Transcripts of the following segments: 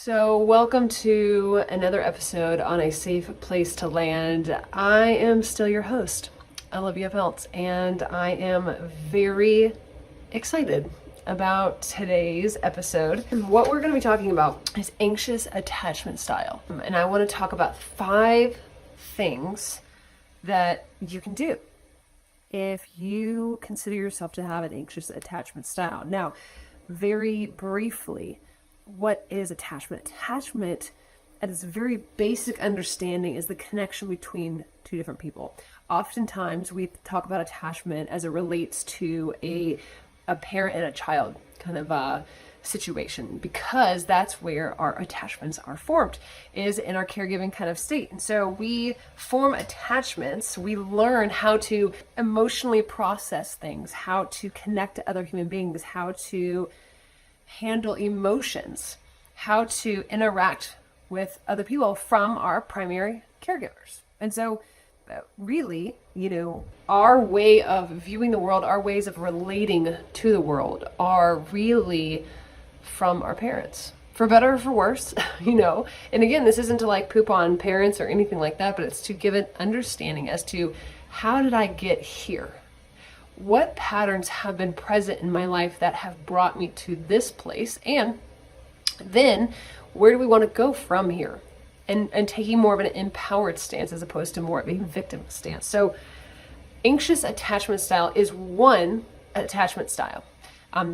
So, welcome to another episode on A Safe Place to Land. I am still your host, Olivia Peltz, and I am very excited about today's episode. And what we're going to be talking about is anxious attachment style. And I want to talk about 5 things that you can do if you consider yourself to have an anxious attachment style. Now, very briefly, what is attachment? Attachment, at its very basic understanding, is the connection between two different people. Oftentimes, we talk about attachment as it relates to a parent and a child kind of situation, because that's where our attachments are formed, is in our caregiving kind of state. And so we form attachments, we learn how to emotionally process things, how to connect to other human beings, how to handle emotions, how to interact with other people from our primary caregivers. And so really, our way of viewing the world, our ways of relating to the world are really from our parents, for better or for worse, And again, this isn't to like poop on parents or anything like that, but it's to give an understanding as to how did I get here? What patterns have been present in my life that have brought me to this place? And then where do we want to go from here? And taking more of an empowered stance as opposed to more of a victim stance. So anxious attachment style is one attachment style.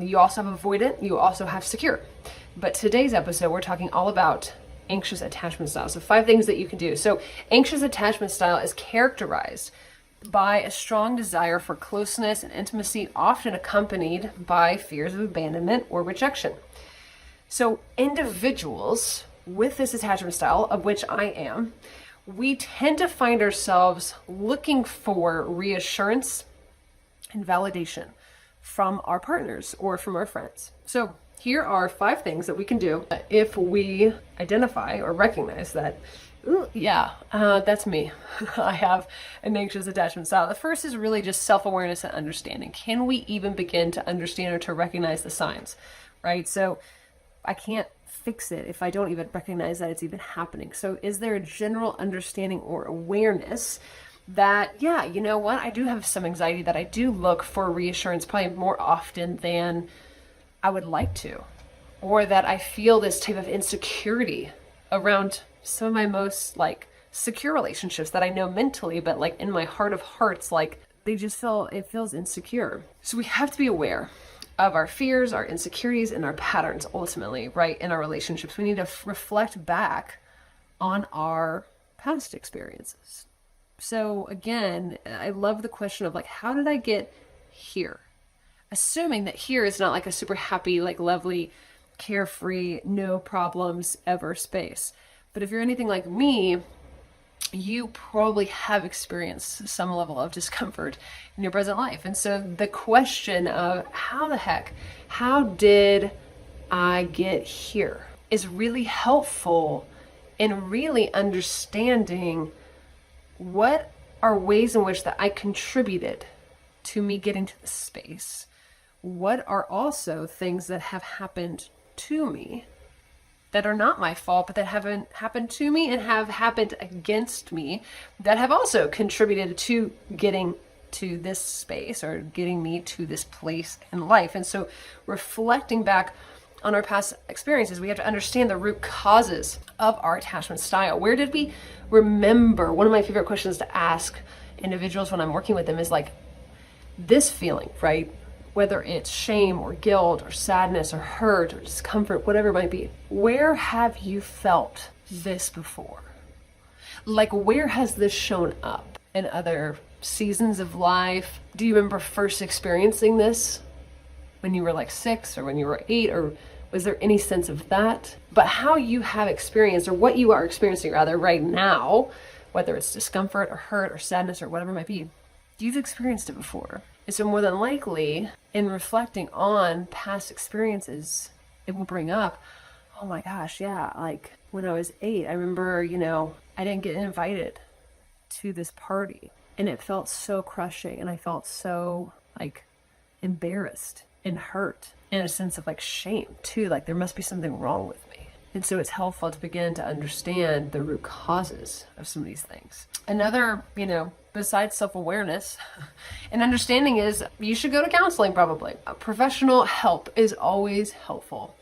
You also have avoidant, you also have secure. But today's episode, we're talking all about anxious attachment style. So 5 things that you can do. So anxious attachment style is characterized by a strong desire for closeness and intimacy, often accompanied by fears of abandonment or rejection. So individuals with this attachment style, of which I am, we tend to find ourselves looking for reassurance and validation from our partners or from our friends. So here are 5 things that we can do if we identify or recognize that, that's me. I have an anxious attachment style. The first is really just self-awareness and understanding. Can we even begin to understand or to recognize the signs, right? So I can't fix it if I don't even recognize that it's even happening. So is there a general understanding or awareness that, you know what, I do have some anxiety, that I do look for reassurance probably more often than I would like to, or that I feel this type of insecurity around some of my most secure relationships that I know mentally, but in my heart of hearts, it feels insecure. So we have to be aware of our fears, our insecurities, and our patterns ultimately, right, in our relationships. We need to reflect back on our past experiences. So again, I love the question of how did I get here? Assuming that here is not a super happy, lovely, carefree, no problems ever space. But if you're anything like me, you probably have experienced some level of discomfort in your present life. And so the question of how did I get here is really helpful in really understanding what are ways in which that I contributed to me getting to this space. What are also things that have happened to me that are not my fault, but that haven't happened to me and have happened against me, that have also contributed to getting to this space or getting me to this place in life. And so reflecting back on our past experiences, we have to understand the root causes of our attachment style. Where did we remember? One of my favorite questions to ask individuals when I'm working with them is this feeling, right? Whether it's shame or guilt or sadness or hurt or discomfort, whatever it might be, where have you felt this before? Where has this shown up in other seasons of life? Do you remember first experiencing this when you were 6 or when you were 8, or was there any sense of that? But how you have experienced, or what you are experiencing rather right now, whether it's discomfort or hurt or sadness or whatever it might be, you've experienced it before. And so more than likely, in reflecting on past experiences, it will bring up, oh my gosh, when I was 8, I remember, I didn't get invited to this party. And it felt so crushing. And I felt so embarrassed and hurt, and a sense of shame too. There must be something wrong with me. And so it's helpful to begin to understand the root causes of some of these things. Another, besides self-awareness and understanding is you should go to counseling probably. Professional help is always helpful.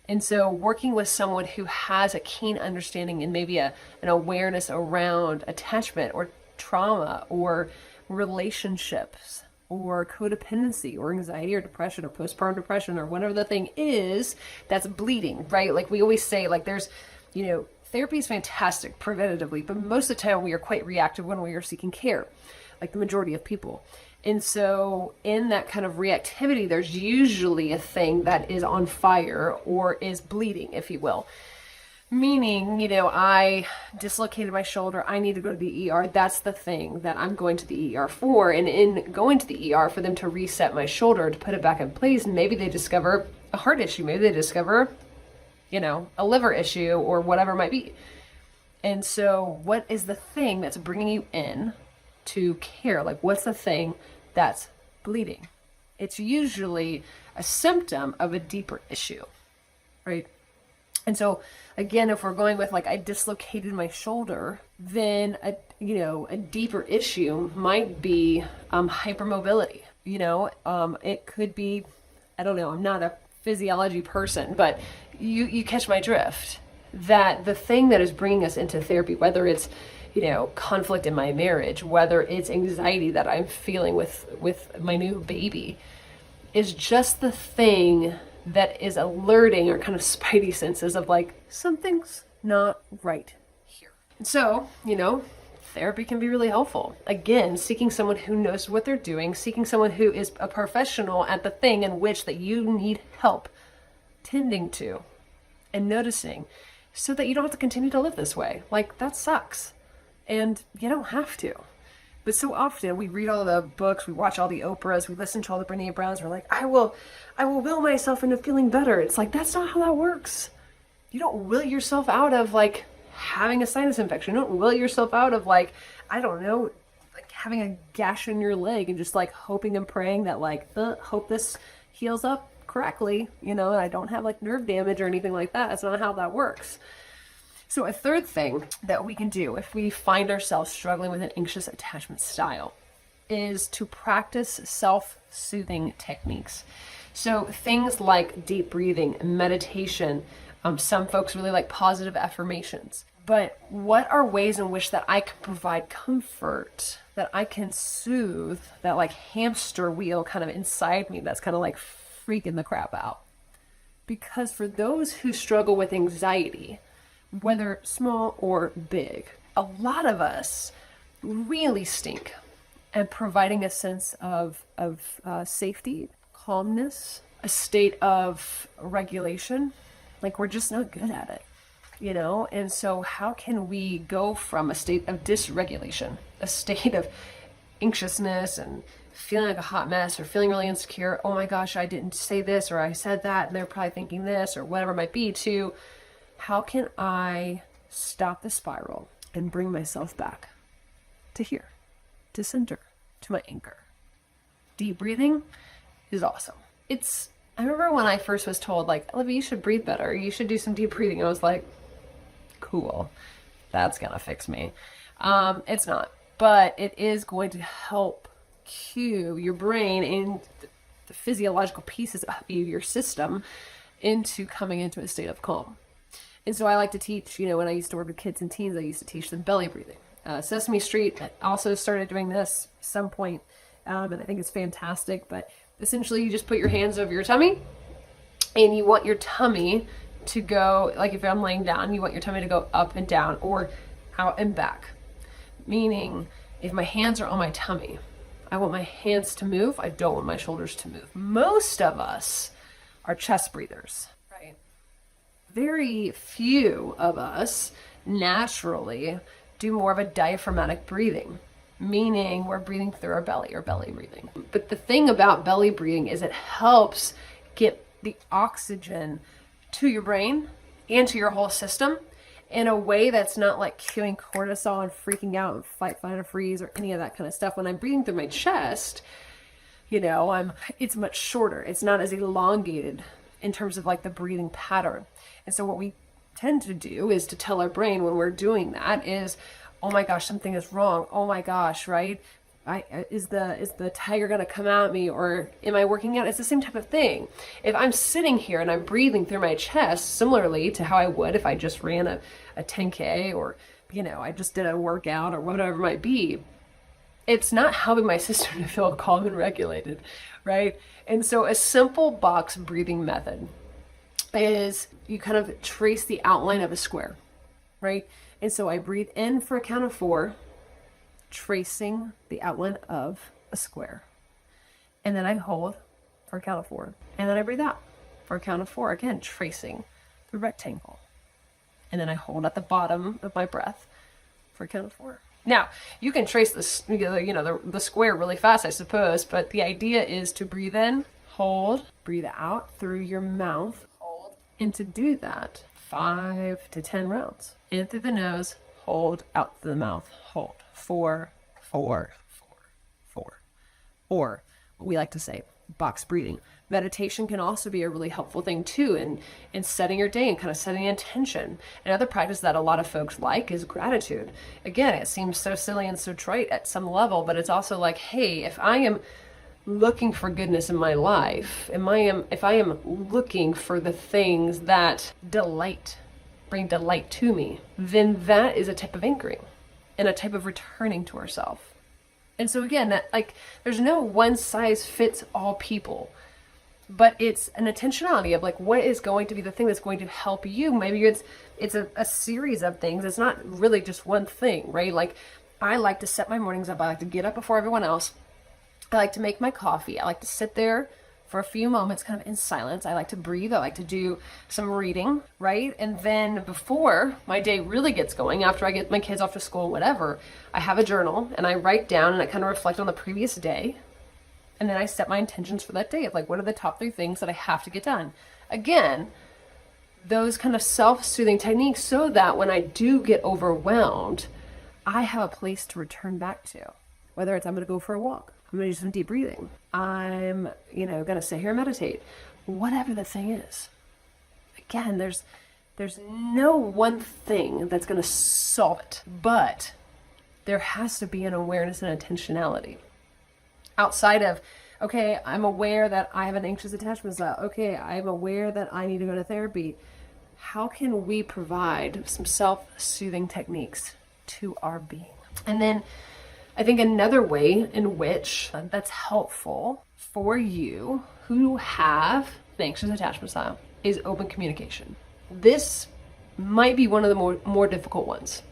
And so working with someone who has a keen understanding and maybe an awareness around attachment or trauma or relationships or codependency or anxiety or depression or postpartum depression or whatever the thing is that's bleeding, right? Like we always say, like there's, therapy is fantastic preventatively, but most of the time we are quite reactive when we are seeking care, like the majority of people. And so in that kind of reactivity, there's usually a thing that is on fire or is bleeding, if you will. Meaning, I dislocated my shoulder. I need to go to the ER. That's the thing that I'm going to the ER for. And in going to the ER for them to reset my shoulder, to put it back in place, and maybe they discover a heart issue. Maybe they discover, a liver issue or whatever it might be. And so what is the thing that's bringing you in to care? Like, what's the thing that's bleeding? It's usually a symptom of a deeper issue, right? And so again, if we're going with like, I dislocated my shoulder, then a deeper issue might be hypermobility. It could be, I don't know, I'm not a physiology person, but you catch my drift, that the thing that is bringing us into therapy, whether it's conflict in my marriage, whether it's anxiety that I'm feeling with my new baby, is just the thing that is alerting our kind of spidey senses of like, something's not right here. And so, therapy can be really helpful. Again, seeking someone who knows what they're doing, seeking someone who is a professional at the thing in which that you need help tending to and noticing, so that you don't have to continue to live this way. Like, that sucks. And you don't have to. But so often we read all the books, we watch all the Oprahs, we listen to all the Brene Browns, we're like, I will will myself into feeling better. It's like, that's not how that works. You don't will yourself out of like having a sinus infection. You don't will yourself out of like, I don't know, like having a gash in your leg and just like hoping and praying that like, hope this heals up correctly, and I don't have like nerve damage or anything like that. That's not how that works. So a third thing that we can do if we find ourselves struggling with an anxious attachment style is to practice self-soothing techniques. So things like deep breathing, meditation, some folks really like positive affirmations. But what are ways in which that I can provide comfort, that I can soothe that like hamster wheel kind of inside me that's kind of like freaking the crap out? Because for those who struggle with anxiety, whether small or big, a lot of us really stink at providing a sense of safety, calmness, a state of regulation. Like, we're just not good at it, And so how can we go from a state of dysregulation, a state of anxiousness and feeling like a hot mess or feeling really insecure, oh my gosh, I didn't say this or I said that and they're probably thinking this or whatever it might be, to how can I stop the spiral and bring myself back to here, to center, to my anchor? Deep breathing is awesome. I remember when I first was told, like, Olivia, you should breathe better. You should do some deep breathing. I was like, cool, that's gonna fix me. It's not, but it is going to help cue your brain and the physiological pieces of your system into coming into a state of calm. And so I like to teach, when I used to work with kids and teens, I used to teach them belly breathing. Sesame Street also started doing this at some point, and I think it's fantastic. But essentially, you just put your hands over your tummy, and you want your tummy to go, like if I'm laying down, you want your tummy to go up and down or out and back. Meaning, if my hands are on my tummy, I want my hands to move. I don't want my shoulders to move. Most of us are chest breathers. Very few of us naturally do more of a diaphragmatic breathing, meaning we're breathing through our belly or belly breathing. But the thing about belly breathing is it helps get the oxygen to your brain and to your whole system in a way that's not like cueing cortisol and freaking out and fight, flight, or freeze or any of that kind of stuff. When I'm breathing through my chest, it's much shorter. It's not as elongated in terms of like the breathing pattern. And so what we tend to do is to tell our brain when we're doing that is, oh my gosh, something is wrong. Oh my gosh, right? Is the tiger gonna come at me, or am I working out? It's the same type of thing. If I'm sitting here and I'm breathing through my chest, similarly to how I would if I just ran a 10K, or I just did a workout or whatever it might be, it's not helping my system to feel calm and regulated, right? And so a simple box breathing method is you kind of trace the outline of a square, right? And so I breathe in for a count of 4, tracing the outline of a square. And then I hold for a count of 4. And then I breathe out for a count of 4, again, tracing the rectangle. And then I hold at the bottom of my breath for a count of 4. Now, you can trace this, the square really fast, I suppose, but the idea is to breathe in, hold, breathe out through your mouth, hold, and to do that 5 to 10 rounds. In through the nose, hold, out through the mouth, hold. 4, 4, 4, 4. Or what we like to say, box breathing. Meditation can also be a really helpful thing too in setting your day and kind of setting intention. Another practice that a lot of folks like is gratitude. Again, it seems so silly and so trite at some level, but it's also like, hey, if I am looking for goodness in my life, if I am looking for the things that bring delight to me, then that is a type of anchoring and a type of returning to ourselves. And so again, that there's no one size fits all people, but it's an intentionality of what is going to be the thing that's going to help you. Maybe it's a series of things. It's not really just one thing, right? I like to set my mornings up. I like to get up before everyone else. I like to make my coffee. I like to sit there for a few moments kind of in silence. I like to breathe. I like to do some reading, right? And then before my day really gets going, after I get my kids off to school, whatever, I have a journal and I write down and I kind of reflect on the previous day. And then I set my intentions for that day of what are the top 3 things that I have to get done? Again, those kind of self-soothing techniques so that when I do get overwhelmed, I have a place to return back to. Whether it's I'm going to go for a walk, I'm going to do some deep breathing, I'm, going to sit here and meditate, whatever the thing is. Again, there's no one thing that's going to solve it, but there has to be an awareness and intentionality. Outside of, okay, I'm aware that I have an anxious attachment style. Okay, I'm aware that I need to go to therapy. How can we provide some self-soothing techniques to our being? And then I think another way in which that's helpful for you who have an anxious attachment style is open communication. This might be one of the more difficult ones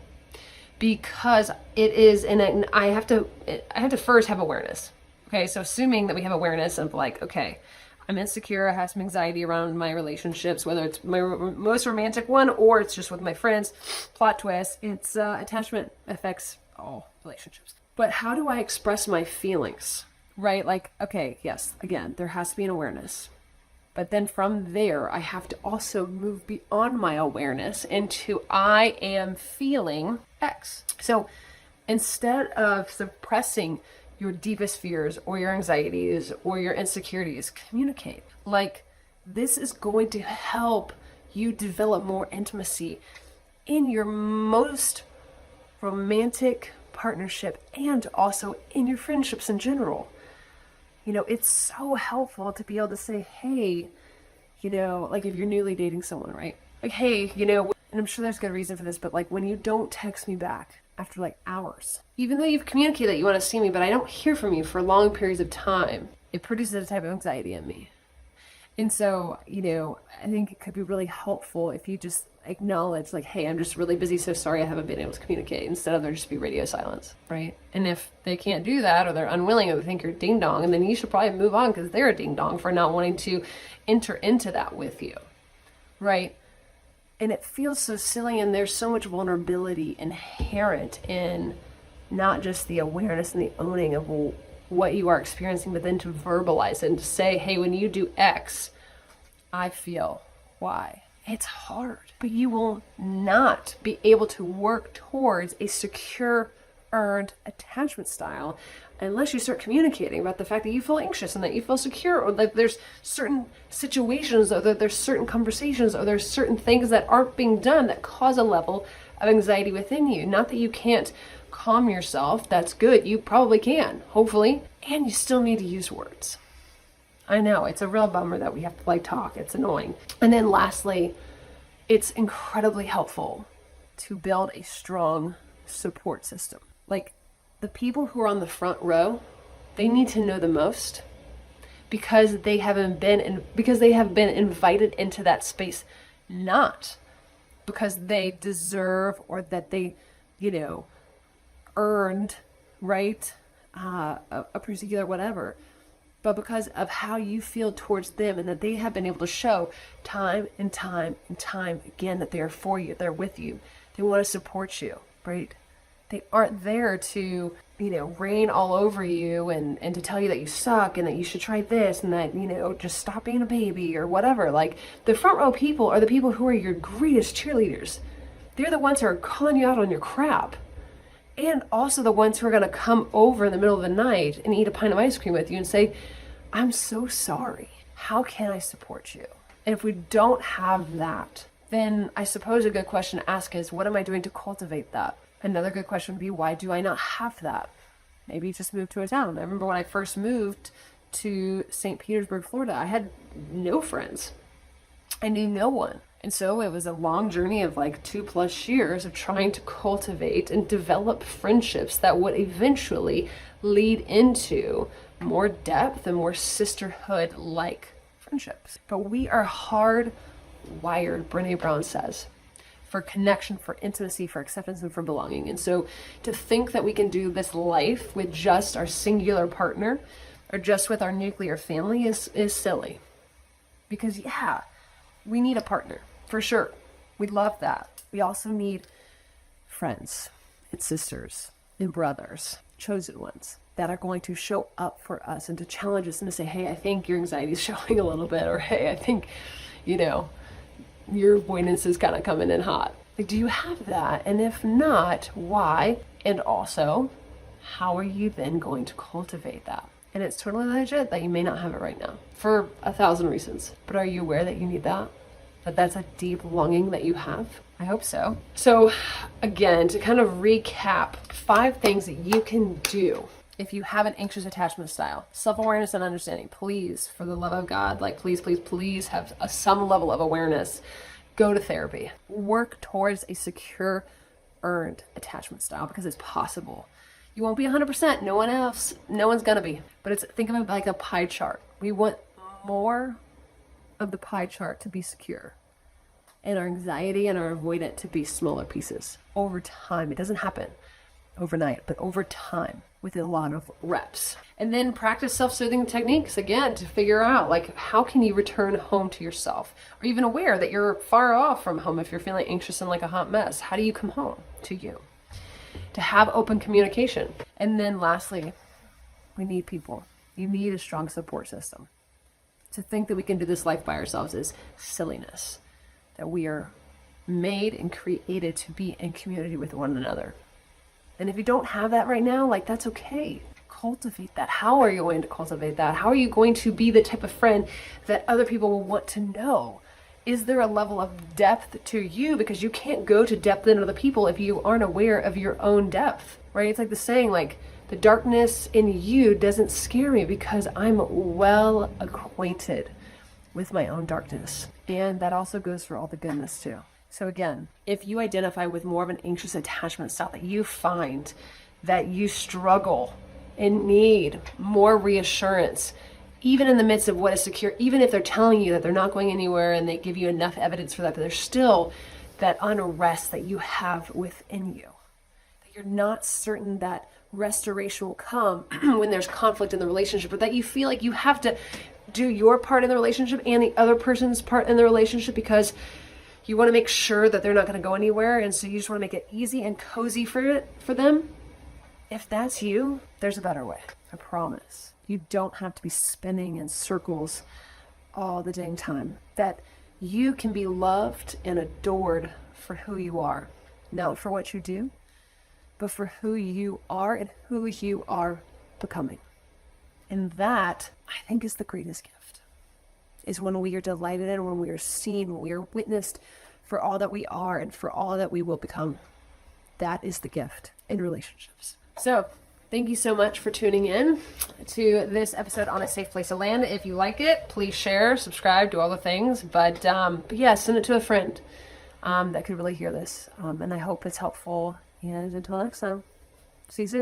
because it is, and I have to first have awareness. Okay, so assuming that we have awareness of okay, I'm insecure, I have some anxiety around my relationships, whether it's my most romantic one or it's just with my friends, plot twist, it's attachment affects all relationships. But how do I express my feelings, right? Okay, yes, again, there has to be an awareness. But then from there, I have to also move beyond my awareness into I am feeling X. So instead of suppressing your deepest fears or your anxieties or your insecurities, communicate. This is going to help you develop more intimacy in your most romantic partnership and also in your friendships in general. It's so helpful to be able to say, hey, if you're newly dating someone, right? Hey, and I'm sure there's good reason for this, but when you don't text me back after hours, even though you've communicated that you want to see me, but I don't hear from you for long periods of time, it produces a type of anxiety in me. And so, I think it could be really helpful if you just acknowledge hey, I'm just really busy, so sorry I haven't been able to communicate, instead of there just be radio silence, right? And if they can't do that, or they're unwilling, or they think you're ding dong, and then you should probably move on because they're a ding dong for not wanting to enter into that with you, right? And it feels so silly, and there's so much vulnerability inherent in not just the awareness and the owning of what you are experiencing, but then to verbalize it and to say, hey, when you do X, I feel Y. It's hard, but you will not be able to work towards a secure earned attachment style unless you start communicating about the fact that you feel anxious and that you feel secure, or that there's certain situations, or that there's certain conversations, or there's certain things that aren't being done that cause a level of anxiety within you. Not that you can't calm yourself. That's good. You probably can, hopefully. And you still need to use words. I know, it's a real bummer that we have to talk. It's annoying. And then lastly, it's incredibly helpful to build a strong support system. The people who are on the front row, they need to know the most because they have been invited into that space, not because they deserve or that they, earned, right, a particular whatever, but because of how you feel towards them, and that they have been able to show time and time and time again that they are for you, they're with you, they want to support you, right? They aren't there to, rain all over you and to tell you that you suck and that you should try this and that, just stop being a baby or whatever. The front row people are the people who are your greatest cheerleaders. They're the ones who are calling you out on your crap. And also the ones who are going to come over in the middle of the night and eat a pint of ice cream with you and say, I'm so sorry. How can I support you? And if we don't have that, then I suppose a good question to ask is, what am I doing to cultivate that? Another good question would be, why do I not have that? Maybe just move to a town. I remember when I first moved to St. Petersburg, Florida, I had no friends. I knew no one. And so it was a long journey of 2+ years of trying to cultivate and develop friendships that would eventually lead into more depth and more sisterhood-like friendships. But we are hardwired, Brené Brown says, for connection, for intimacy, for acceptance, and for belonging. And so to think that we can do this life with just our singular partner or just with our nuclear family is silly. Because we need a partner, for sure. We love that. We also need friends and sisters and brothers, chosen ones, that are going to show up for us and to challenge us and to say, hey, I think your anxiety is showing a little bit, or hey, I think, your avoidance is kind of coming in hot. Do you have that? And if not, why? And also, how are you then going to cultivate that? And it's totally legit that you may not have it right now for 1,000 reasons. But are you aware that you need that? That that's a deep longing that you have? I hope so. So again, to kind of recap, 5 things that you can do if you have an anxious attachment style. Self-awareness and understanding. Please, for the love of God, please have some level of awareness. Go to therapy. Work towards a secure, earned attachment style because it's possible. You won't be 100%. No one's gonna be. But think of it like a pie chart. We want more of the pie chart to be secure, and our anxiety and our avoidant to be smaller pieces over time. It doesn't happen overnight, but over time with a lot of reps. And then practice self-soothing techniques again to figure out how can you return home to yourself, or even aware that you're far off from home if you're feeling anxious and like a hot mess. How do you come home to you? To have open communication. And then lastly, we need people. You need a strong support system. To think that we can do this life by ourselves is silliness. That we are made and created to be in community with one another. And if you don't have that right now, that's okay. Cultivate that. How are you going to cultivate that? How are you going to be the type of friend that other people will want to know? Is there a level of depth to you? Because you can't go to depth in other people if you aren't aware of your own depth, right? It's like the saying, the darkness in you doesn't scare me because I'm well acquainted with my own darkness. And that also goes for all the goodness too. So again, if you identify with more of an anxious attachment style, that you find that you struggle and need more reassurance, even in the midst of what is secure, even if they're telling you that they're not going anywhere and they give you enough evidence for that, but there's still that unrest that you have within you, that you're not certain that restoration will come when there's conflict in the relationship, but that you feel like you have to do your part in the relationship and the other person's part in the relationship because you want to make sure that they're not going to go anywhere, and so you just want to make it easy and cozy for them. If that's you, there's a better way. I promise. You don't have to be spinning in circles all the dang time. That you can be loved and adored for who you are, not for what you do, but for who you are and who you are becoming. And that, I think, is the greatest gift, is when we are delighted and when we are seen, when we are witnessed for all that we are and for all that we will become. That is the gift in relationships. So thank you so much for tuning in to this episode on A Safe Place to Land. If you like it, please share, subscribe, do all the things. But yeah, send it to a friend that could really hear this. And I hope it's helpful. And until next time, see you soon.